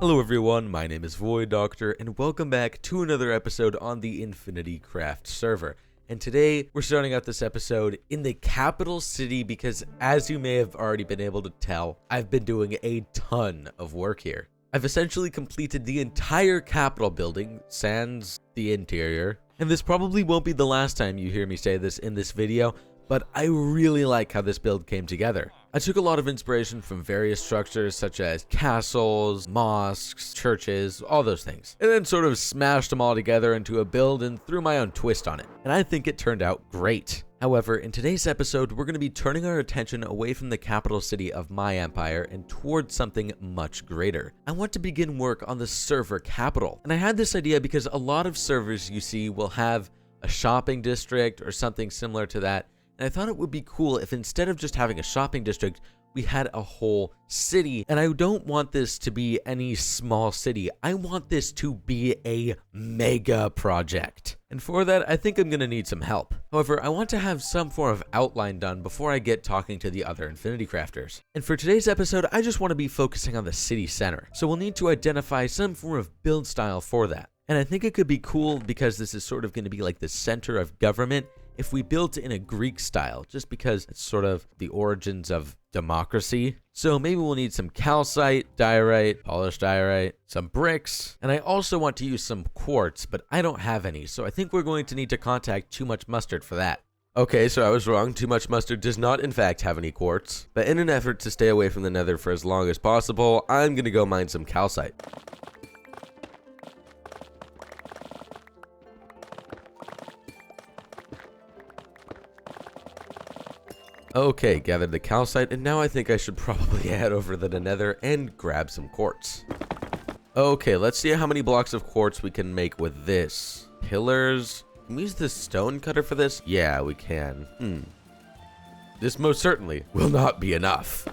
Hello everyone, my name is Void Doctor, and welcome back to another episode on the InfinityCraft server. And today, we're starting out this episode in the capital city because, as you may have already been able to tell, I've been doing a ton of work here. I've essentially completed the entire Capitol building, sans the interior, and this probably won't be the last time you hear me say this in this video, but I really like how this build came together. I took a lot of inspiration from various structures such as castles, mosques, churches, all those things, and then sort of smashed them all together into a build and threw my own twist on it, and I think it turned out great. However, in today's episode, we're going to be turning our attention away from the capital city of my empire and towards something much greater. I want to begin work on the server capital, and I had this idea because a lot of servers you see will have a shopping district or something similar to that. And I thought it would be cool if instead of just having a shopping district, we had a whole city. And I don't want this to be any small city. I want this to be a mega project. And for that, I think I'm going to need some help. However, I want to have some form of outline done before I get talking to the other Infinity Crafters. And for today's episode, I just want to be focusing on the city center. So we'll need to identify some form of build style for that. And I think it could be cool because this is sort of going to be like the center of government if we built in a Greek style, just because it's sort of the origins of democracy. So maybe we'll need some calcite, diorite, polished diorite, some bricks, and I also want to use some quartz, but I don't have any, so I think we're going to need to contact Too Much Mustard for that. Okay, so I was wrong. Too Much Mustard does not in fact have any quartz, but in an effort to stay away from the nether for as long as possible, I'm gonna go mine some calcite. Okay, gathered the calcite, and now I think I should probably head over to the nether and grab some quartz. Okay, let's see how many blocks of quartz we can make with this. Pillars. Can we use the stone cutter for this? Yeah, we can. This most certainly will not be enough.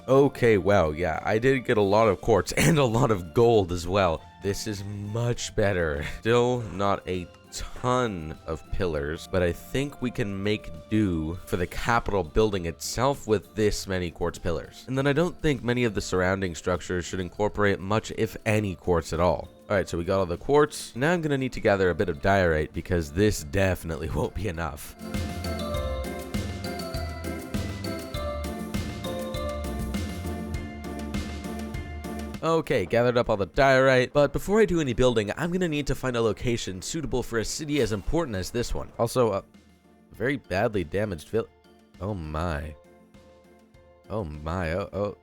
Okay, wow, yeah, I did get a lot of quartz and a lot of gold as well. This is much better. Still not a ton of pillars, but I think we can make do for the Capitol building itself with this many quartz pillars. And then I don't think many of the surrounding structures should incorporate much, if any, quartz at all. Alright, so we got all the quartz. Now I'm gonna need to gather a bit of diorite because this definitely won't be enough. Okay, gathered up all the diorite, but before I do any building, I'm gonna need to find a location suitable for a city as important as this one. Also, a very badly damaged village. Oh my. Oh my, oh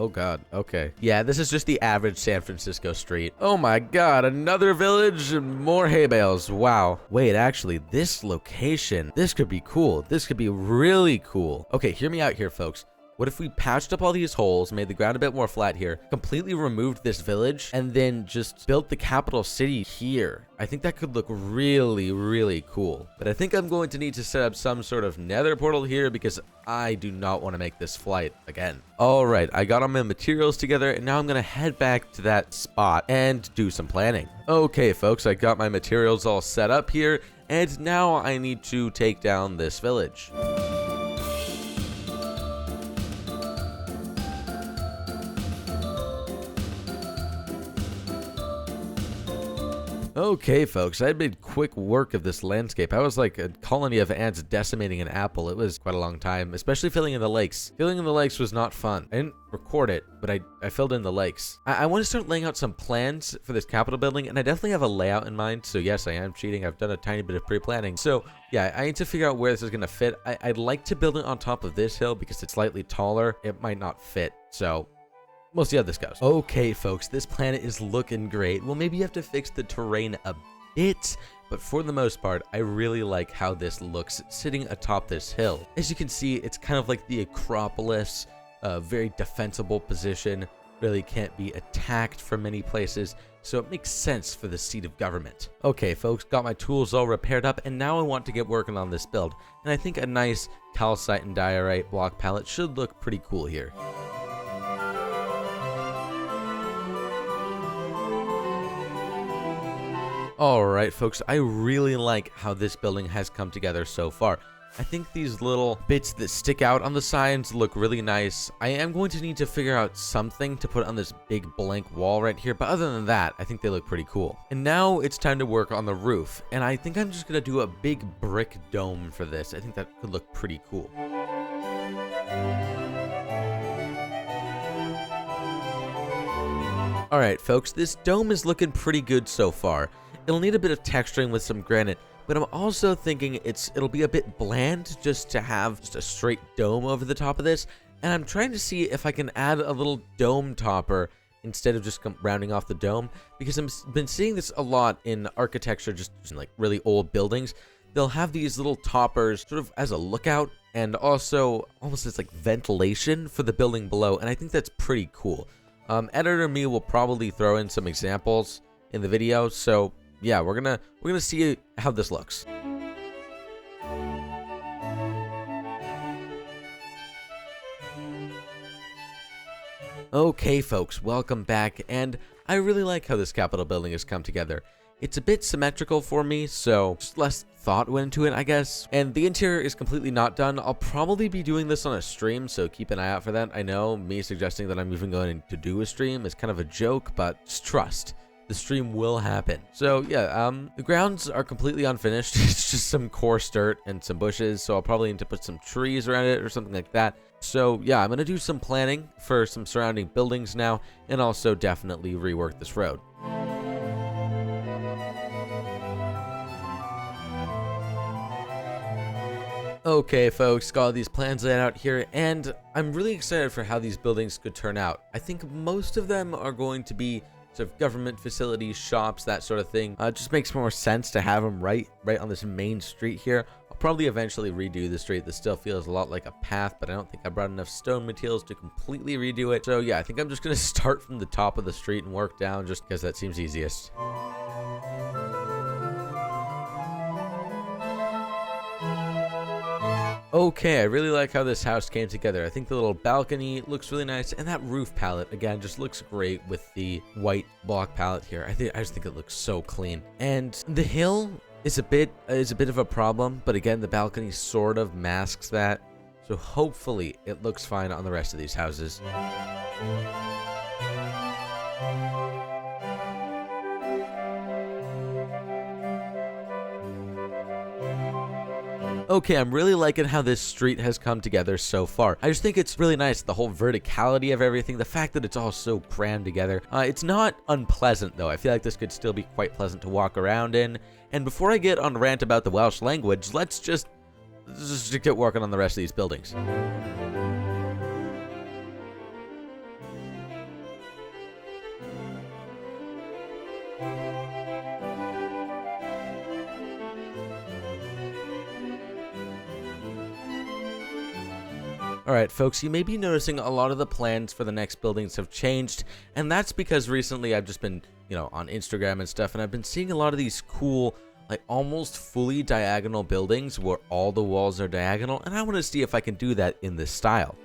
god, okay. Yeah, this is just the average San Francisco street. Oh my god, another village and more hay bales, wow. Wait, actually, this location, this could be cool. This could be really cool. Okay, hear me out here, folks. What if we patched up all these holes, made the ground a bit more flat here, completely removed this village, and then just built the capital city here? I think that could look really, really cool. But I think I'm going to need to set up some sort of nether portal here because I do not want to make this flight again. All right, I got all my materials together, and now I'm going to head back to that spot and do some planning. Okay, folks, I got my materials all set up here, and now I need to take down this village. Okay, folks, I made quick work of this landscape. I was like a colony of ants decimating an apple. It was quite a long time, especially filling in the lakes. Filling in the lakes was not fun. I didn't record it, but I filled in the lakes. I want to start laying out some plans for this Capitol building, and I definitely have a layout in mind. So yes, I am cheating. I've done a tiny bit of pre-planning. So yeah, I need to figure out where this is going to fit. I'd like to build it on top of this hill because it's slightly taller. It might not fit, so we'll see how this goes. Okay, folks, this planet is looking great. Well, maybe you have to fix the terrain a bit, but for the most part, I really like how this looks sitting atop this hill. As you can see, it's kind of like the Acropolis, a very defensible position, really can't be attacked from many places, so it makes sense for the seat of government. Okay, folks, got my tools all repaired up, and now I want to get working on this build, and I think a nice calcite and diorite block palette should look pretty cool here. Alright folks, I really like how this building has come together so far. I think these little bits that stick out on the sides look really nice. I am going to need to figure out something to put on this big blank wall right here, but other than that, I think they look pretty cool. And now it's time to work on the roof, and I think I'm just gonna do a big brick dome for this. I think that could look pretty cool. Alright folks, this dome is looking pretty good so far. It'll need a bit of texturing with some granite, but I'm also thinking it'll be a bit bland just to have just a straight dome over the top of this. And I'm trying to see if I can add a little dome topper instead of just rounding off the dome, because I've been seeing this a lot in architecture, just in like really old buildings. They'll have these little toppers sort of as a lookout and also almost as like ventilation for the building below, and I think that's pretty cool. Editor me will probably throw in some examples in the video, so yeah, we're gonna see how this looks. Okay folks, welcome back, and I really like how this Capitol building has come together. It's a bit symmetrical for me, so just less thought went into it, I guess. And the interior is completely not done. I'll probably be doing this on a stream, so keep an eye out for that. I know me suggesting that I'm even going to do a stream is kind of a joke, but just trust. The stream will happen. So yeah, the grounds are completely unfinished. It's just some coarse dirt and some bushes, so I'll probably need to put some trees around it or something like that. So yeah, I'm gonna do some planning for some surrounding buildings now, and also definitely rework this road. Okay folks, got all these plans laid out here, and I'm really excited for how these buildings could turn out. I think most of them are going to be sort of government facilities, shops, that sort of thing. It just makes more sense to have them right on this main street here. I'll probably eventually redo the street. This still feels a lot like a path, but I don't think I brought enough stone materials to completely redo it. So yeah, I think I'm just gonna start from the top of the street and work down just because that seems easiest. Okay, I really like how this house came together. I think the little balcony looks really nice, and that roof palette again just looks great with the white block palette here. I just think it looks so clean. And the hill is a bit of a problem, but again, the balcony sort of masks that. So hopefully it looks fine on the rest of these houses. Okay, I'm really liking how this street has come together so far. I just think it's really nice, the whole verticality of everything, the fact that it's all so crammed together. It's not unpleasant though. I feel like this could still be quite pleasant to walk around in. And before I get on a rant about the Welsh language, let's just get working on the rest of these buildings. Alright folks, you may be noticing a lot of the plans for the next buildings have changed, and that's because recently I've just been, on Instagram and stuff, and I've been seeing a lot of these cool, like almost fully diagonal buildings where all the walls are diagonal, and I want to see if I can do that in this style.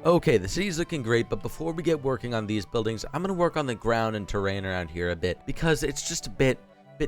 Okay, the city's looking great, but before we get working on these buildings, I'm going to work on the ground and terrain around here a bit, because it's just a bit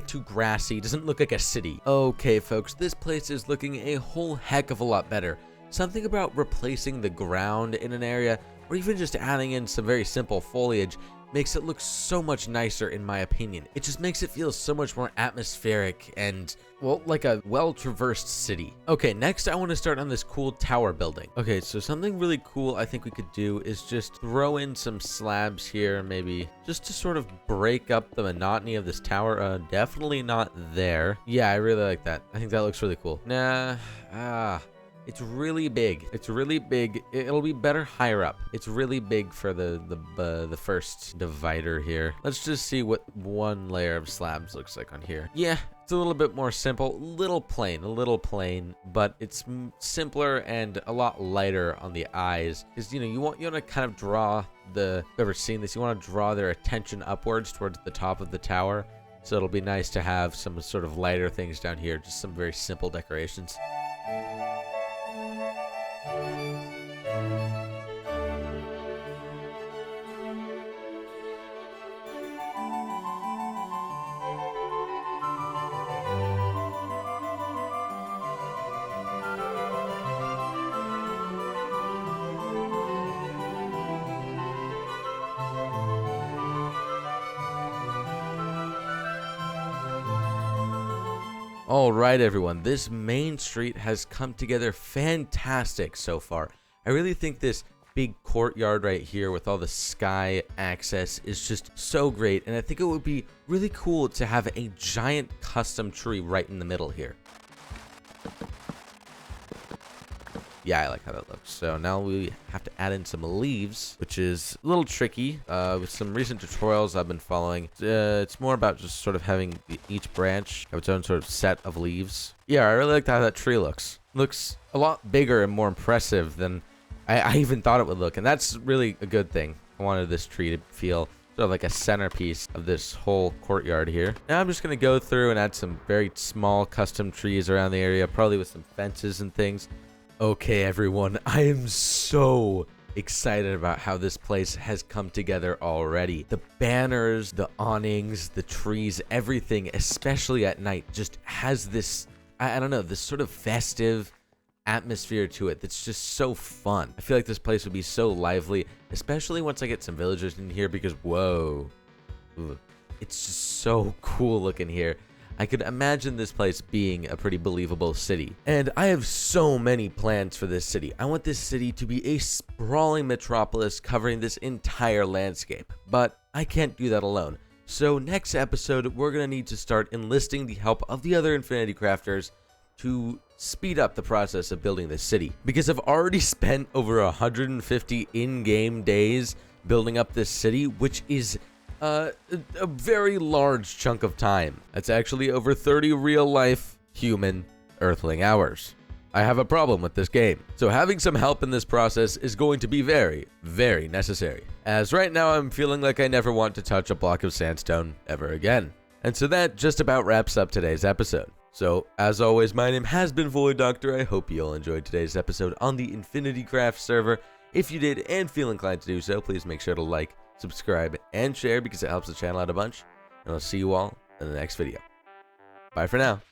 too grassy. It doesn't look like a city. Okay, folks, this place is looking a whole heck of a lot better. Something about replacing the ground in an area, or even just adding in some very simple foliage, makes it look so much nicer in my opinion. It just makes it feel so much more atmospheric and, well, like a well-traversed city. Okay, next I want to start on this cool tower building. Okay, so something really cool I think we could do is just throw in some slabs here, maybe, just to sort of break up the monotony of this tower. Definitely not there. Yeah, I really like that. I think that looks really cool. It's really big. It's really big. It'll be better higher up. It's really big for the first divider here. Let's just see what one layer of slabs looks like on here. Yeah, it's a little bit more simple, a little plain, but it's simpler and a lot lighter on the eyes. Because you want to kind of draw whoever's seen this, you want to draw their attention upwards towards the top of the tower. So it'll be nice to have some sort of lighter things down here, just some very simple decorations. All right, everyone, this main street has come together fantastic so far. I really think this big courtyard right here with all the sky access is just so great, and I think it would be really cool to have a giant custom tree right in the middle here. Yeah, I like how that looks. So now we have to add in some leaves, which is a little tricky. With some recent tutorials I've been following, it's more about just sort of having each branch have its own sort of set of leaves. Yeah, I really like how that tree looks. Looks a lot bigger and more impressive than I even thought it would look, and that's really a good thing. I wanted this tree to feel sort of like a centerpiece of this whole courtyard here. Now I'm just going to go through and add some very small custom trees around the area, probably with some fences and things. Okay, everyone, I am so excited about how this place has come together already. The banners, the awnings, the trees, everything, especially at night, just has this, I don't know, this sort of festive atmosphere to it that's just so fun. I feel like this place would be so lively, especially once I get some villagers in here because, whoa, it's just so cool looking here. I could imagine this place being a pretty believable city. And I have so many plans for this city. I want this city to be a sprawling metropolis covering this entire landscape. But I can't do that alone. So next episode, we're going to need to start enlisting the help of the other Infinity Crafters to speed up the process of building this city. Because I've already spent over 150 in-game days building up this city, which is a very large chunk of time. That's actually over 30 real-life human Earthling hours. I have a problem with this game, so having some help in this process is going to be very, very necessary. As right now I'm feeling like I never want to touch a block of sandstone ever again. And so that just about wraps up today's episode. So, as always, my name has been Void Doctor. I hope you all enjoyed today's episode on the InfinityCraft server. If you did and feel inclined to do so, please make sure to like, subscribe, and share because it helps the channel out a bunch. And I'll see you all in the next video. Bye for now.